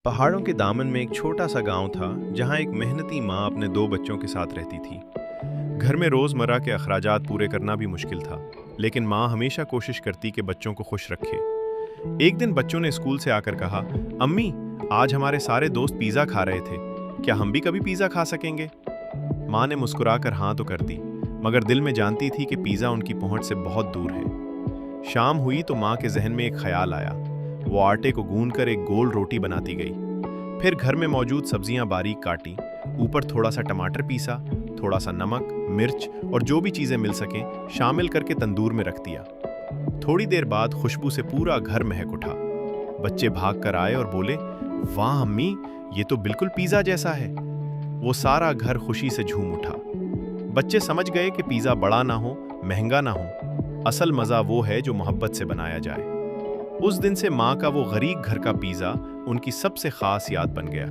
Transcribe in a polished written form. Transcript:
पहाड़ों के दामन में एक छोटा सा गांव था जहां एक मेहनती माँ अपने दो बच्चों के साथ रहती थी। घर में रोजमर्रा के अखराजात पूरे करना भी मुश्किल था, लेकिन माँ हमेशा कोशिश करती कि बच्चों को खुश रखे। एक दिन बच्चों ने स्कूल से आकर कहा, अम्मी, आज हमारे सारे दोस्त पिज़्ज़ा खा रहे थे, क्या हम भी कभी पिज़्ज़ा खा सकेंगे? माँ ने मुस्कुराकर हाँ तो कर दी, मगर दिल में जानती थी कि पिज़्ज़ा उनकी पहुंच से बहुत दूर है। शाम हुई तो माँ के जहन में एक ख्याल आया। वो आटे को गूंदकर एक गोल रोटी बनाती गई। फिर घर में मौजूद सब्जियां बारीक काटी, ऊपर थोड़ा सा टमाटर पीसा, थोड़ा सा नमक, मिर्च और जो भी चीजें मिल सकें शामिल करके तंदूर में रख दिया। थोड़ी देर बाद खुशबू से पूरा घर महक उठा। बच्चे भाग कर आए और बोले, वाह अम्मी, ये तो बिल्कुल पिज़्ज़ा जैसा है। वो सारा घर खुशी से झूम उठा। बच्चे समझ गए कि पिज़्ज़ा बड़ा ना हो, महंगा ना हो, असल मज़ा वो है जो मोहब्बत से बनाया जाए। उस दिन से माँ का वो गरीब घर का पिज़्ज़ा उनकी सबसे खास याद बन गया।